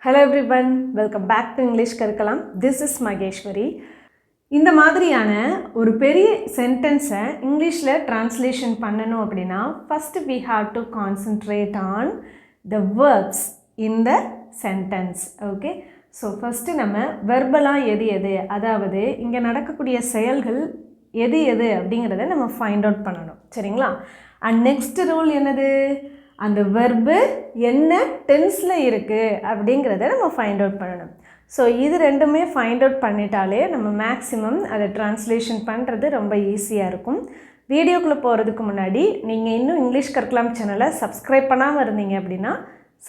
Hello everyone, welcome back to English Karikalam. This is Mageshwari. இந்த மாதிரியான ஒரு பெரிய சென்டென்ஸை இங்கிலீஷில் ட்ரான்ஸ்லேஷன் பண்ணணும் அப்படின்னா first we have to concentrate on the verbs in the sentence. Okay, so first நம்ம வெர்பலாக எது அதாவது இங்கே நடக்கக்கூடிய செயல்கள் எது அப்படிங்கிறத நம்ம ஃபைண்ட் அவுட் பண்ணணும். சரிங்களா? அண்ட் நெக்ஸ்ட் ரூல் என்னது, அந்த வெர்பு என்ன டென்ஸில் இருக்குது அப்படிங்கிறத நம்ம ஃபைண்ட் அவுட் பண்ணணும். ஸோ இது ரெண்டுமே ஃபைண்ட் அவுட் பண்ணிட்டாலே நம்ம மேக்ஸிமம் அதை ட்ரான்ஸ்லேஷன் பண்ணுறது ரொம்ப ஈஸியாக இருக்கும். வீடியோக்குள்ளே போகிறதுக்கு முன்னாடி நீங்கள் இன்னும் இங்கிலீஷ் கற்கலாம் சேனலை சப்ஸ்கிரைப் பண்ணாமல் இருந்தீங்க அப்படின்னா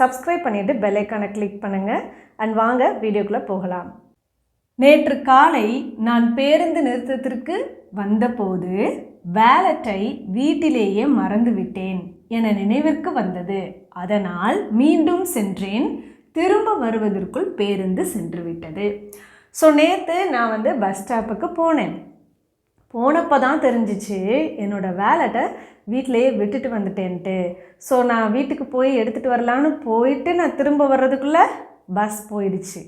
சப்ஸ்கிரைப் பண்ணிவிட்டு பெல் ஐக்கானை கிளிக் பண்ணுங்கள். அண்ட் வாங்க வீடியோக்குள்ளே போகலாம். நேற்று காலை நான் பேருந்து நிறுத்தத்திற்கு வந்தபோது வேலட்டை வீட்டிலேயே மறந்துவிட்டேன் என நினைவிற்கு வந்தது. அதனால் மீண்டும் சென்றேன். திரும்ப வருவதற்குள் பேருந்து சென்று விட்டது. ஸோ நேற்று நான் பஸ் ஸ்டாப்புக்கு போனப்போ தான் தெரிஞ்சிச்சு என்னோடய வேலட்டை வீட்டிலையே விட்டுட்டு வந்துட்டேன்ட்டு. ஸோ நான் வீட்டுக்கு போய் எடுத்துகிட்டு வரலான்னு போயிட்டு நான் திரும்ப வர்றதுக்குள்ளே பஸ் போயிடுச்சு.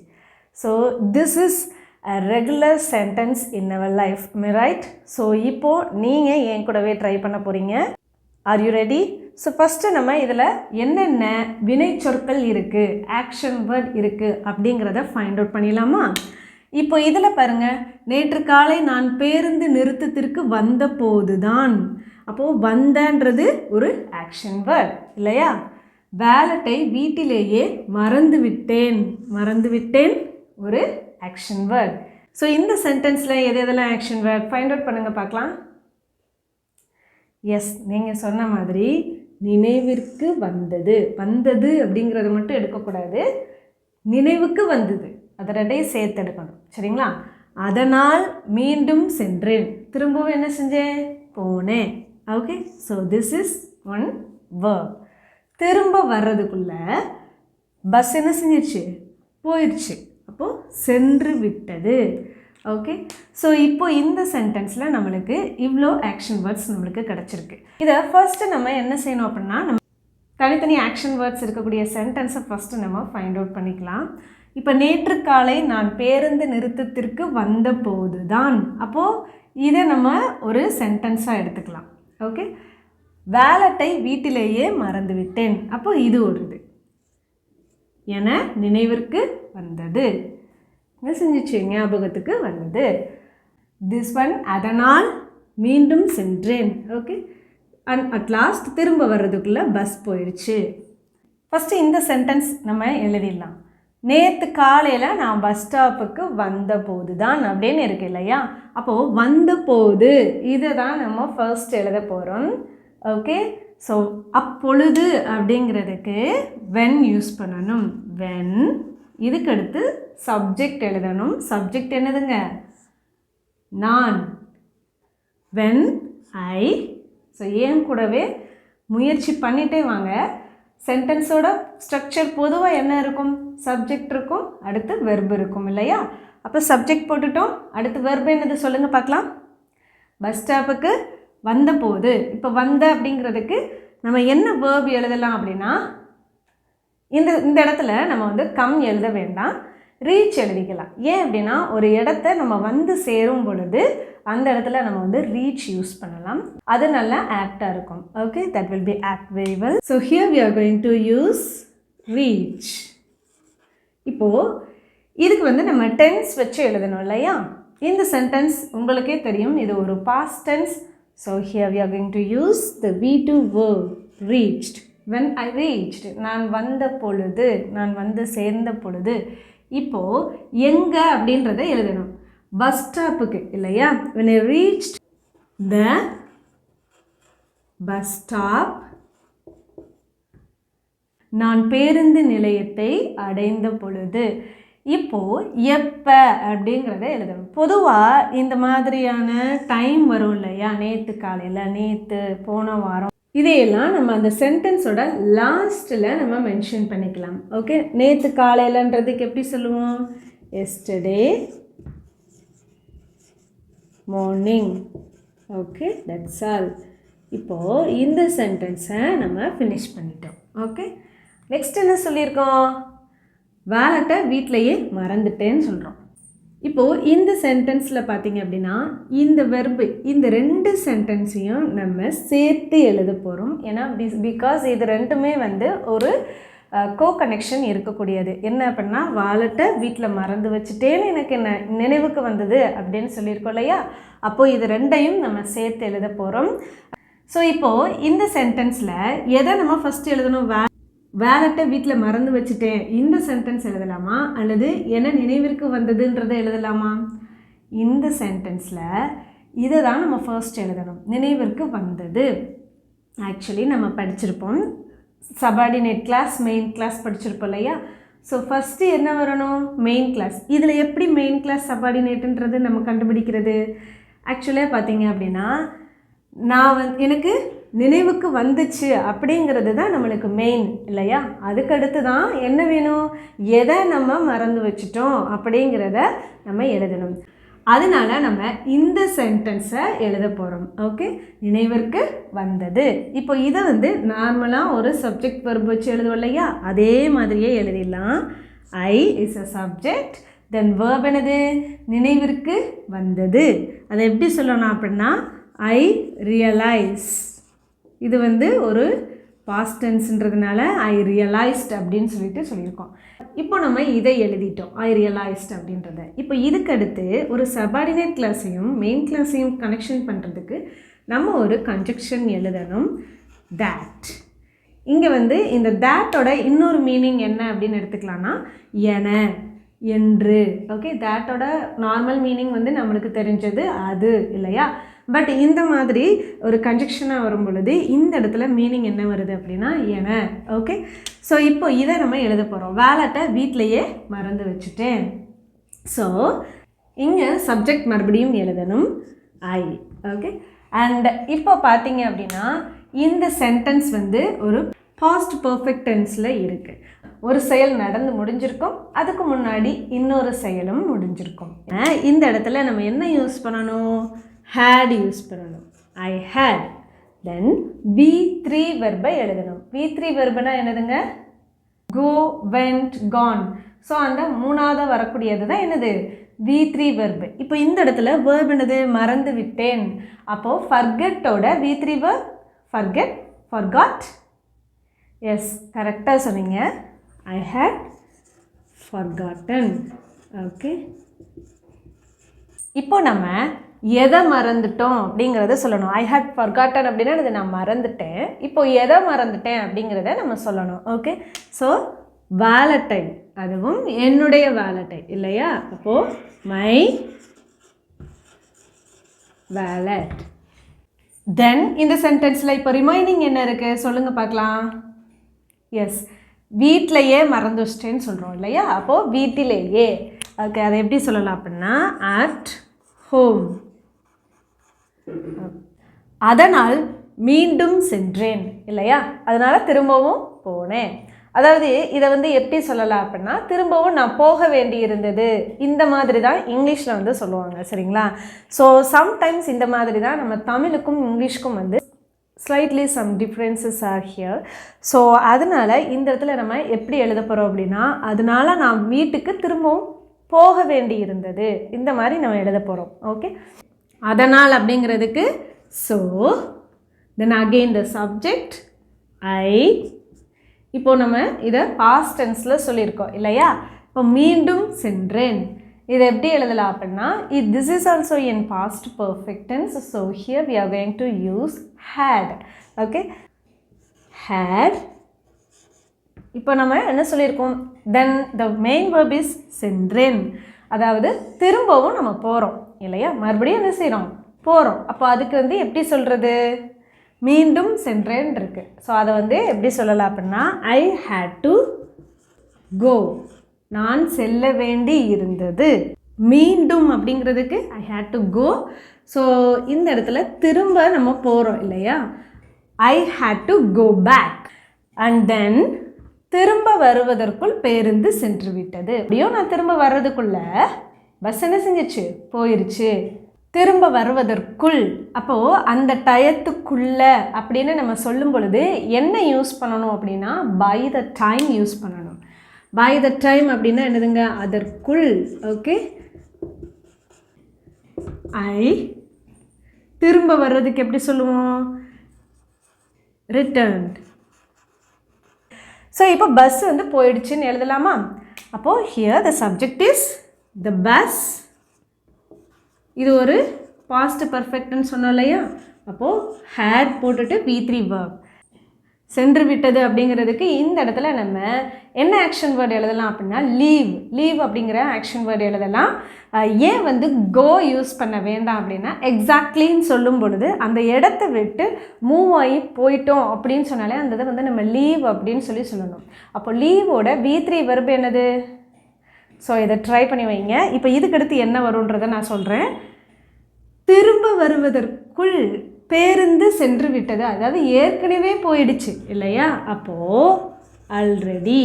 So this is a regular sentence in our life, am I right? So இப்போது நீங்கள் என் கூடவே ட்ரை பண்ண போகிறீங்க. Are you ready? So first நம்ம இதில் என்னென்ன வினை சொற்கள் இருக்குது, ஆக்ஷன் வேர்ட் இருக்குது அப்படிங்கிறத ஃபைண்ட் அவுட் பண்ணிடலாமா? இப்போ இதில் பாருங்கள், நேற்று காலை நான் பேருந்து நிறுத்தத்திற்கு வந்த போது தான். அப்போது வந்தன்றது ஒரு ஆக்ஷன் வேர்ட் இல்லையா? வேலட்டை வீட்டிலேயே மறந்துவிட்டேன் ஒரு ஆக்ஷன் வேர்ட். ஸோ இந்த சென்டென்ஸில் எதெல்லாம் ஆக்ஷன் வேர்ட் ஃபைண்ட் அவுட் பண்ணுங்கள் பார்க்கலாம். எஸ், நீங்கள் சொன்ன மாதிரி நினைவிற்கு வந்தது அப்படிங்கிறத மட்டும் எடுக்கக்கூடாது, நினைவுக்கு வந்தது அதை ரெண்டையும் சேர்த்து எடுக்கணும். சரிங்களா? அதனால் மீண்டும் சென்றேன், திரும்பவும் என்ன செஞ்சேன், போனேன். Okay, so this is one verb. திரும்ப வர்றதுக்குள்ளே பஸ் என்ன செஞ்சிருச்சு, போயிடுச்சு. அப்போது சென்று விட்டது. ஓகே, ஸோ இப்போ இந்த சென்டென்ஸில் நம்மளுக்கு இவ்வளோ ஆக்ஷன் வேர்ட்ஸ் நம்மளுக்கு கிடச்சிருக்கு. இதை ஃபர்ஸ்ட்டு நம்ம என்ன செய்யணும் அப்படின்னா, நம்ம தனித்தனி ஆக்ஷன் வேர்ட்ஸ் இருக்கக்கூடிய சென்டென்ஸை ஃபஸ்ட்டு நம்ம ஃபைண்ட் அவுட் பண்ணிக்கலாம். இப்போ நேற்று காலை நான் பேருந்து நிறுத்தத்திற்கு வந்த போது தான், அப்போது இதை நம்ம ஒரு சென்டென்ஸாக எடுத்துக்கலாம். ஓகே, வேலட்டை வீட்டிலேயே மறந்துவிட்டேன், அப்போது இது ஒரு என நினைவிற்கு வந்தது, என்ன செஞ்சிச்சு, ஞாபகத்துக்கு வந்தது. திஸ் ஒன் அதனால் மீண்டும் சென்றேன். ஓகே, அண்ட் அட் லாஸ்ட் திரும்ப வர்றதுக்குள்ளே பஸ் போயிடுச்சு. ஃபஸ்ட்டு இந்த சென்டென்ஸ் நம்ம எழுதிடலாம். நேற்று காலையில் நான் பஸ் ஸ்டாப்புக்கு வந்த போது தான் அப்படின்னு இருக்கு இல்லையா? அப்போது வந்த போது இதை தான் நம்ம ஃபர்ஸ்ட் எழுத போகிறோம். ஓகே, ஸோ அப்பொழுது அப்படிங்கிறதுக்கு வென் யூஸ் பண்ணணும். வென், இதுக்கடுத்து சப்ஜெக்ட் எழுதணும். சப்ஜெக்ட் என்னதுங்க, நான். When I. ஸோ ஏன் கூடவே முயற்சி பண்ணிகிட்டே வாங்க. சென்டென்ஸோட ஸ்ட்ரக்சர் பொதுவாக என்ன இருக்கும், சப்ஜெக்ட் இருக்கும், அடுத்து வெர்பு இருக்கும் இல்லையா? அப்போ சப்ஜெக்ட் போட்டுட்டோம், அடுத்து வெர்பு என்னது சொல்லுங்கள் பார்க்கலாம். பஸ் ஸ்டாப்புக்கு வந்தபோது, இப்போ வந்த அப்படிங்கிறதுக்கு நம்ம என்ன வேர்பு எழுதலாம் அப்படின்னா, இந்த இடத்துல நம்ம கம் எழுத வேண்டாம், ரீச் எழுதிக்கலாம். ஏன் அப்படின்னா ஒரு இடத்த நம்ம சேரும் பொழுது அந்த இடத்துல நம்ம ரீச் யூஸ் பண்ணலாம், அது நல்லா ஆக்டாக இருக்கும். Okay, that will be act very well. So here we are going to use reach. இப்போது இதுக்கு நம்ம டென்ஸ் வச்சு எழுதணும் இல்லையா? இந்த சென்டென்ஸ் உங்களுக்கே தெரியும், இது ஒரு past tense. So here we are going to use the V2 verb reached. When I reached, நான் வந்த பொழுது, நான் சேர்ந்த பொழுது. இப்போது எங்கே அப்படின்றத எழுதணும், பஸ் ஸ்டாப்புக்கு இல்லையா? when I reached the bus stop, நான் பேருந்து நிலையத்தை அடைந்த பொழுது. இப்போது எப்போ அப்படிங்கிறத எழுதணும். பொதுவாக இந்த மாதிரியான டைம் வரும் இல்லையா, நேற்று காலையில், நேற்று, போன வாரம், இதையெல்லாம் நம்ம அந்த சென்டென்ஸோட லாஸ்ட்டில் நம்ம மென்ஷன் பண்ணிக்கலாம். ஓகே, நேற்று காலையிலன்றதுக்கு எப்படி சொல்லுவோம், yesterday morning. Okay, that's all. இப்போது இந்த சென்டென்ஸை நம்ம ஃபினிஷ் பண்ணிட்டோம். ஓகே, நெக்ஸ்ட் என்ன சொல்லியிருக்கோம், வேலெட்டை வீட்டிலையே மறந்துட்டேன்னு சொல்கிறோம். இப்போது இந்த சென்டென்ஸில் பார்த்தீங்க அப்படின்னா இந்த வெர்பு இந்த 2 சென்டென்ஸையும் நம்ம சேர்த்து எழுத போகிறோம். ஏன்னா பிகாஸ் இது ரெண்டுமே வந்து ஒரு கோ கனெக்ஷன் இருக்கக்கூடியது. என்ன அப்படின்னா வாலெட்டை வீட்டில் மறந்து வச்சுட்டேன்னு எனக்கு என்ன நினைவுக்கு வந்தது அப்படின்னு சொல்லியிருக்கோம் இல்லையா. அப்போது இது ரெண்டையும் நம்ம சேர்த்து எழுத போகிறோம். ஸோ இப்போது இந்த சென்டென்ஸில் எதை நம்ம ஃபஸ்ட்டு எழுதணும்? வேலெட்டை வீட்டில் மறந்து வச்சுட்டேன் இந்த சென்டென்ஸ் எழுதலாமா, அல்லது என்ன நினைவிற்கு வந்ததுன்றதை எழுதலாமா? இந்த சென்டென்ஸில் இதை தான் நம்ம ஃபர்ஸ்ட் எழுதணும், நினைவிற்கு வந்தது. ஆக்சுவலி நம்ம படிச்சிருப்போம் சபார்டினேட் கிளாஸ், மெயின் கிளாஸ் படிச்சிருப்போம் இல்லையா. ஸோ ஃபஸ்ட்டு என்ன வரணும்? Main clause. இதில் எப்படி மெயின் கிளாஸ் சபார்டினேட்டுன்றது நம்ம கண்டுபிடிக்கிறது? ஆக்சுவலாக பார்த்தீங்க அப்படின்னா எனக்கு நினைவுக்கு வந்துச்சு அப்படிங்கிறது தான் நம்மளுக்கு மெயின் இல்லையா. அதுக்கடுத்து தான் என்ன வேணும்? எதை நம்ம மறந்து வச்சுட்டோம் அப்படிங்கிறத நம்ம எழுதணும். அதனால நம்ம இந்த சென்டென்ஸை எழுத போகிறோம். ஓகே, நினைவிற்கு வந்தது. இப்போ இதை வந்து நார்மலாக ஒரு சப்ஜெக்ட் வெர்ப் வச்சு எழுதுவோம் இல்லையா, அதே மாதிரியே எழுதிடலாம். I is a subject, then verb என்னது? நினைவிற்கு வந்தது. அதை எப்படி சொல்லணும் அப்படின்னா ஐ ரியலைஸ். இது வந்து ஒரு பாஸ்ட் டென்ஸ்ன்றதுனால ஐ ரியலைஸ்ட் அப்படின்னு சொல்லியிருக்கோம். இப்போ நம்ம இதை எழுதிட்டோம், ஐ ரியலைஸ்ட் அப்படின்றத. இப்போ இதுக்கு அடுத்து ஒரு சபார்டினேட் கிளாஸையும் மெயின் கிளாஸையும் கனெக்ஷன் பண்ணுறதுக்கு நம்ம ஒரு கன்ஜக்ஷன் எழுதணும், தேட். இங்கே வந்து இந்த தேட்டோட இன்னொரு மீனிங் என்ன அப்படின்னு எடுத்துக்கலாம்னா என, என்று. ஓகே, தேட்டோட நார்மல் மீனிங் வந்து நம்மளுக்கு தெரிஞ்சது அது இல்லையா. பட் இந்த மாதிரி ஒரு கன்ஜக்ஷனாக வரும் பொழுது இந்த இடத்துல மீனிங் என்ன வருது அப்படின்னா என. ஓகே, ஸோ இப்போ இதை நம்ம எழுத போகிறோம். வேலெட்டை வீட்டிலையே மறந்து வச்சுட்டேன். ஸோ இங்கே சப்ஜெக்ட் மறுபடியும் எழுதணும் ஐ. ஓகே, அண்ட் இப்போ பார்த்தீங்க அப்படின்னா இந்த சென்டென்ஸ் வந்து ஒரு பாஸ்ட் பர்ஃபெக்ட் டென்ஸில் இருக்குது. ஒரு செயல் நடந்து முடிஞ்சிருக்கும், அதுக்கு முன்னாடி இன்னொரு செயலும் முடிஞ்சிருக்கும். இந்த இடத்துல நம்ம என்ன யூஸ் பண்ணணும்? had யூஸ் பண்ணணும். I had. then V3 வெர்பை எழுதணும். V3 வெர்புனா என்னதுங்க? go, went, gone. ஸோ அந்த மூணாவது வரக்கூடியது தான் என்னது? V3 verb. இப்போ இந்த இடத்துல வேர்ப் என்னது? மறந்து விட்டேன். அப்போது ஃபர்கெட்டோட V3 verb forget, forgot. Yes, கரெக்டாக சொன்னீங்க. I had forgotten. ஓகே, இப்போ நம்ம எதை மறந்துட்டோம் அப்படிங்கிறத சொல்லணும். ஐ ஹேட் ஃபர்காட்டன் அப்படின்னா அது நான் மறந்துட்டேன். இப்போ எதை மறந்துட்டேன் அப்படிங்கிறத நம்ம சொல்லணும். ஓகே, ஸோ வேலட்டை, அதுவும் என்னுடைய வேலட்டை இல்லையா. அப்போது மை வேலட். தென் இந்த சென்டென்ஸில் இப்போ ரிமைனிங் என்ன இருக்குது சொல்லுங்கள் பார்க்கலாம். எஸ், வீட்டிலையே மறந்து வச்சிட்டேன்னு சொல்கிறோம் இல்லையா. அப்போது வீட்டிலேயே. ஓகே, அதை எப்படி சொல்லலாம் அப்படின்னா அட் ஹோம். அதனால் மீண்டும் சென்றேன் இல்லையா, அதனால் திரும்பவும் போனேன். அதாவது இதை வந்து எப்படி சொல்லலாம் அப்படின்னா திரும்பவும் நான் போக வேண்டி இருந்தது, இந்த மாதிரி தான் இங்கிலீஷில் வந்து சொல்லுவாங்க சரிங்களா. ஸோ சம்டைம்ஸ் இந்த மாதிரி தான் நம்ம தமிழுக்கும் இங்கிலீஷ்க்கும் வந்து slightly some differences are here. So அதனால் இந்த இடத்துல நம்ம எப்படி எழுத போகிறோம் அப்படின்னா அதனால் நான் வீட்டுக்கு திரும்பவும் போக வேண்டி இருந்தது, இந்த மாதிரி நம்ம எழுத போகிறோம். ஓகே, அதனால் அப்படிங்கிறதுக்கு so, then again the subject I. இப்போது நம்ம இதை பாஸ்ட் டென்ஸில் சொல்லியிருக்கோம் இல்லையா. இப்போ மீண்டும் சென்றேன், இதை எப்படி எழுதலாம் அப்படின்னா this is also in past perfect tense. So here we are going to use had. Okay, had. இப்போ நம்ம என்ன சொல்லியிருக்கோம்? Then the main verb is சென்றேன், அதாவது திரும்பவும் நம்ம போகிறோம் இல்லையா, மறுபடியும் என்ன செய்கிறோம்? போகிறோம். அப்போ அதுக்கு வந்து எப்படி சொல்கிறது? மீண்டும் சென்றேன் இருக்கு. ஸோ அதை வந்து எப்படி சொல்லலாம் அப்படின்னா ஐ had to go, நான் செல்ல வேண்டி இருந்தது. மீண்டும் அப்படிங்கிறதுக்கு ஐ had to go. ஸோ இந்த இடத்துல திரும்ப நம்ம போகிறோம் இல்லையா, ஐ had to go back. And then திரும்ப வருவதற்குள் பேருந்து சென்று விட்டது. அப்படியும் நான் திரும்ப வர்றதுக்குள்ள பஸ் என்ன செஞ்சிச்சு? போயிருச்சு. திரும்ப வருவதற்குள், அப்போது அந்த டயத்துக்குள்ள அப்படின்னு நம்ம சொல்லும் பொழுது என்ன யூஸ் பண்ணணும் அப்படின்னா பை த டைம் யூஸ் பண்ணணும். பை த டைம் அப்படின்னா என்னதுங்க, அதற்குள். ஓகே, ஐ திரும்ப வர்றதுக்கு எப்படி சொல்லுவோம், ரிட்டர்ன்ட். ஸோ இப்போ பஸ் வந்து போயிடுச்சுன்னு எழுதலாமா? அப்போது here the subject is the bus. இது ஒரு பாஸ்ட் பர்ஃபெக்ட்னு சொன்னோம் இல்லையா? அப்போது ஹேட் போட்டுட்டு V3 verb. சென்று விட்டது அப்படிங்கிறதுக்கு இந்த இடத்துல நம்ம என்ன ஆக்ஷன் வேர்டு எழுதலாம் அப்படின்னா லீவ். லீவ் அப்படிங்கிற ஆக்ஷன் வேர்டு எழுதலாம். ஏன் வந்து கோ யூஸ் பண்ண வேண்டாம் அப்படின்னா எக்ஸாக்ட்லின்னு சொல்லும் பொழுது அந்த இடத்த விட்டு மூவ் ஆகி போயிட்டோம் அப்படின்னு சொன்னாலே அந்த இதை வந்து நம்ம லீவ் அப்படின்னு சொல்லணும். அப்போ லீவோட V3 verb என்னது? ஸோ இதை ட்ரை பண்ணி வைங்க. இப்போ இதுக்கடுத்து என்ன வரும்ன்றதை நான் சொல்கிறேன். திரும்ப வருவதற்குள் பேருந்து சென்று விட்டது, அதாவது ஏற்கனவே போயிடுச்சு இல்லையா? அப்போது ஆல்ரெடி.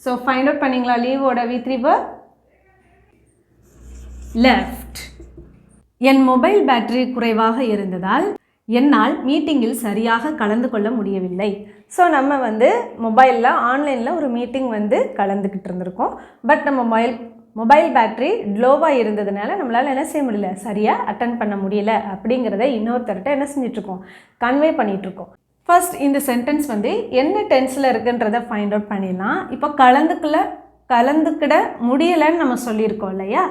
ஸோ ஃபைண்ட் அவுட் பண்ணிங்களா லீவோட V3 verb? லெஃப்ட். என் மொபைல் பேட்டரி குறைவாக இருந்ததால் என்னால் மீட்டிங்கில் சரியாக கலந்து கொள்ள முடியவில்லை. ஸோ நம்ம வந்து மொபைலில் ஆன்லைனில் ஒரு மீட்டிங் வந்து கலந்துக்கிட்டு இருந்திருக்கோம். பட் நம்ம மொபைல் பேட்ரி லோவாக இருந்ததுனால நம்மளால் என்ன செய்ய முடியல, சரியாக அட்டன் பண்ண முடியல அப்படிங்கிறத இன்னொருத்தர்கிட்ட என்ன செஞ்சிட்ருக்கோம், கன்வே பண்ணிகிட்ருக்கோம். ஃபர்ஸ்ட் இந்த சென்டென்ஸ் வந்து என்ன டென்ஸில் இருக்குன்றதை ஃபைண்ட் அவுட் பண்ணிடலாம். இப்போ கலந்துக்கிட முடியலைன்னு நம்ம சொல்லியிருக்கோம் இல்லையா?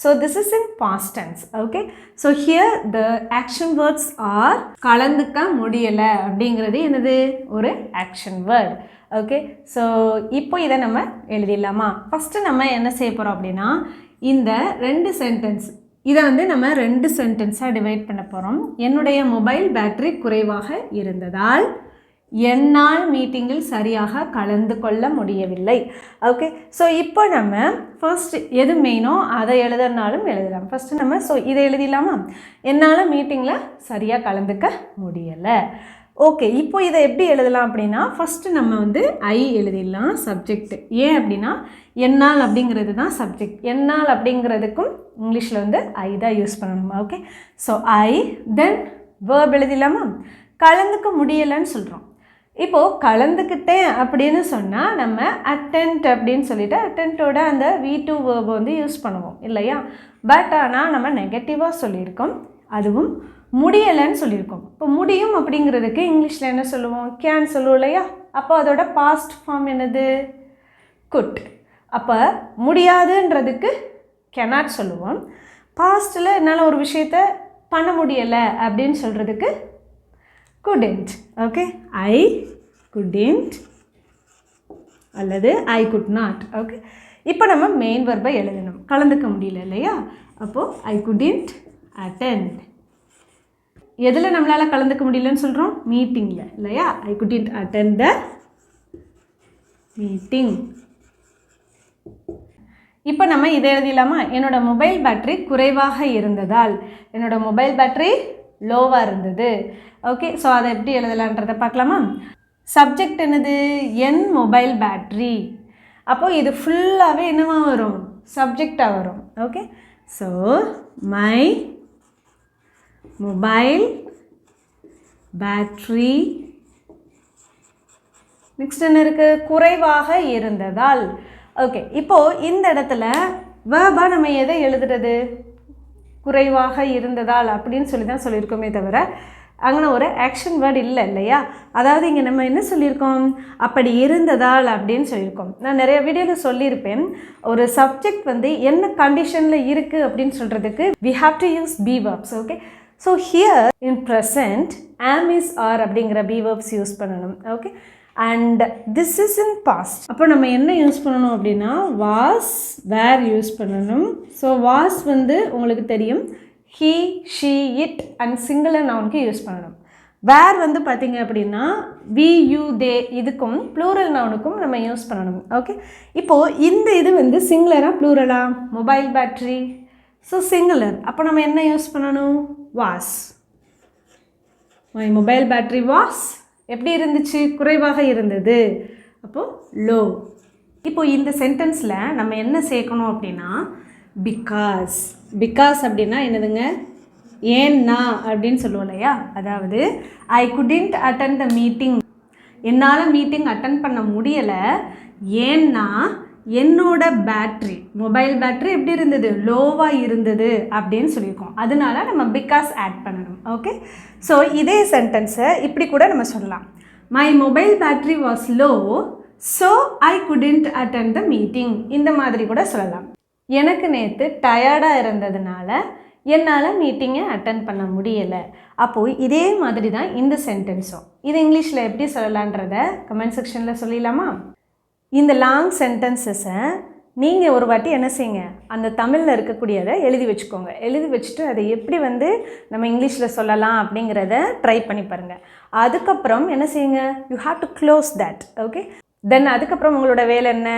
So this is in past tense. Okay, so here the action words are கலந்துக்க முடியலை அப்படிங்கிறது என்னது, ஒரு ஆக்ஷன் வேர்ட். ஓகே, ஸோ இப்போ இதை நம்ம எழுதிடலாமா? ஃபஸ்ட்டு நம்ம என்ன செய்ய போகிறோம் அப்படின்னா இந்த 2 சென்டென்ஸ் இதை வந்து நம்ம 2 சென்டென்ஸாக டிவைட் பண்ண போகிறோம். என்னுடைய மொபைல் பேட்டரி குறைவாக இருந்ததால் என்னால் மீட்டிங்கில் சரியாக கலந்து கொள்ள முடியவில்லை. ஓகே, ஸோ இப்போ நம்ம ஃபர்ஸ்ட் எது மெயினோ அதை எழுதுனாலும் எழுதலாம். ஃபஸ்ட்டு நம்ம இதை எழுதிடலாமா? என்னால் மீட்டிங்கில் சரியாக கலந்துக்க முடியலை. ஓகே, இப்போ இதை எப்படி எழுதலாம் அப்படின்னா ஃபஸ்ட்டு நம்ம வந்து ஐ எழுதிடலாம் சப்ஜெக்ட். ஏன் அப்படின்னா என்னால் அப்படிங்கிறது தான் சப்ஜெக்ட். என்னால் அப்படிங்கிறதுக்கும் இங்கிலீஷில் வந்து ஐ தான் யூஸ் பண்ணணும். Okay, so I then verb எழுதிடலாமா? கலந்துக்க முடியலைன்னு சொல்கிறோம். இப்போது கலந்துக்கிட்டேன் அப்படின்னு சொன்னால் நம்ம அட்டென்ட் அப்படின்னு சொல்லிவிட்டு அட்டென்ட்டோட அந்த V2 verb வந்து யூஸ் பண்ணுவோம் இல்லையா? பட் ஆனால் நம்ம நெகட்டிவாக சொல்லியிருக்கோம், அதுவும் முடியலைன்னு சொல்லியிருக்கோம். இப்போ முடியும் அப்படிங்கிறதுக்கு இங்கிலீஷில் என்ன சொல்லுவோம், கேன் சொல்லுவோம் இல்லையா? அப்போ அதோட பாஸ்ட் ஃபார்ம் என்னது, குட். அப்போ முடியாதுன்றதுக்கு cannot சொல்லுவோம். பாஸ்ட்டில் என்னால் ஒரு விஷயத்தை பண்ண முடியலை அப்படின்னு சொல்கிறதுக்கு couldn't. ஓகே, ஐ couldn't அல்லது ஐ could not. ஓகே, இப்போ நம்ம மெயின் வெர்பை எழுதணும். கலந்துக்க முடியல இல்லையா? அப்போது ஐ couldn't attend. எதில் நம்மளால் கலந்துக்க முடியலன்னு சொல்கிறோம், மீட்டிங்கில் இல்லையா? ஐ couldn't attend the meeting. இப்போ நம்ம இதை எழுதிடலாமா? என்னோட மொபைல் பேட்டரி குறைவாக இருந்ததால், என்னோட மொபைல் பேட்டரி லோவாக இருந்தது. ஓகே, ஸோ அதை எப்படி எழுதலான்றதை பார்க்கலாமா? சப்ஜெக்ட் என்னது, என் மொபைல் பேட்ரி. அப்போது இது ஃபுல்லாகவே என்னவா வரும், சப்ஜெக்டாக வரும். Okay, so my mobile battery. Next என்ன இருக்குது, குறைவாக இருந்ததால். ஓகே, இப்போது இந்த இடத்துல வேர்பாக நம்ம எதை எழுதுறது, குறைவாக இருந்ததால் அப்படின்னு சொல்லி தான் சொல்லியிருக்கோமே தவிர அங்கே ஒரு ஆக்ஷன் வேர்டு இல்லை இல்லையா? அதாவது இங்கே நம்ம என்ன சொல்லியிருக்கோம், அப்படி இருந்ததால் அப்படின்னு சொல்லியிருக்கோம். நான் நிறைய வீடியோவில் சொல்லியிருப்பேன், ஒரு சப்ஜெக்ட் வந்து என்ன கண்டிஷனில் இருக்குது அப்படின்னு சொல்கிறதுக்கு we have to use be verbs. Okay, so here in present am is are அப்படிங்கிற be verbs யூஸ் பண்ணணும். Okay, and this is in past. அப்போ நம்ம என்ன யூஸ் பண்ணணும் அப்படின்னா வாஸ், வேர் யூஸ் பண்ணணும். ஸோ வாஸ் வந்து உங்களுக்கு தெரியும், he, she, it and singular நவுனுக்கு யூஸ் பண்ணணும். வேர் வந்து பார்த்திங்க அப்படின்னா we, you, they இதுக்கும் ப்ளூரல் நவுனுக்கும் நம்ம யூஸ் பண்ணணும். ஓகே, இப்போது இந்த இது வந்து சிங்குலராக ப்ளூரலா, மொபைல் பேட்ரி. ஸோ சிங்குலர், அப்போ நம்ம என்ன யூஸ் பண்ணணும், was. My mobile battery was எப்படி இருந்துச்சு, குறைவாக இருந்தது. அப்போது லோ. இப்போது இந்த சென்டென்ஸில் நம்ம என்ன சேர்க்கணும் அப்படின்னா பிகாஸ். பிகாஸ் அப்படின்னா என்னதுங்க, ஏன்னா அப்படின்னு சொல்லுவோம் இல்லையா? அதாவது ஐ couldn't attend the meeting. என்னால் மீட்டிங் அட்டன் பண்ண முடியலை, ஏன்னா என்னோட பேட்ரி, மொபைல் பேட்ரி எப்படி இருந்தது, லோவாக இருந்தது அப்படின்னு சொல்லியிருக்கோம். அதனால நம்ம பிகாஸ் ஆட் பண்ணணும். ஓகே, ஸோ இதே சென்டென்ஸை இப்படி கூட நம்ம சொல்லலாம். My mobile battery was low so I couldn't attend the meeting. இந்த மாதிரி கூட சொல்லலாம். எனக்கு நேற்று டயர்டாக இருந்ததுனால என்னால் மீட்டிங்கை அட்டன் பண்ண முடியலை. அப்போது இதே மாதிரி தான் இந்த சென்டென்ஸும். இது இங்கிலீஷில் எப்படி சொல்லலான்றத கமெண்ட் செக்ஷனில் சொல்லிடலாமா? இந்த லாங் சென்டென்சஸை நீங்கள் ஒரு வாட்டி என்ன செய்யுங்க, அந்த தமிழில் இருக்கக்கூடியதை எழுதி வச்சுக்கோங்க. எழுதி வச்சுட்டு அதை எப்படி நம்ம இங்கிலீஷில் சொல்லலாம் அப்படிங்கிறத ட்ரை பண்ணி பாருங்கள். அதுக்கப்புறம் என்ன செய்யுங்க, you have to close that. Okay, then அதுக்கப்புறம் உங்களோட வேலை என்ன,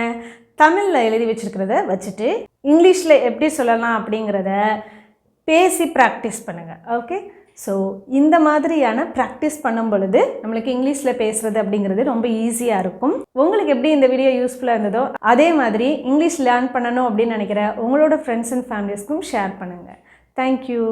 தமிழில் எழுதி வச்சுருக்கிறத வச்சுட்டு இங்கிலீஷில் எப்படி சொல்லலாம் அப்படிங்கிறத பேசி ப்ராக்டிஸ் பண்ணுங்கள். ஓகே, ஸோ இந்த மாதிரியான ப்ராக்டிஸ் பண்ணும் பொழுது நம்மளுக்கு இங்கிலீஷில் பேசுகிறது அப்படிங்கிறது ரொம்ப ஈஸியாக இருக்கும். உங்களுக்கு எப்படி இந்த வீடியோ யூஸ்ஃபுல்லாக இருந்ததோ அதே மாதிரி இங்கிலீஷ் லேர்ன் பண்ணணும் அப்படின்னு நினைக்கிற உங்களோட ஃப்ரெண்ட்ஸ் அண்ட் ஃபேமிலிஸ்க்கும் ஷேர் பண்ணுங்கள். தேங்க்யூ.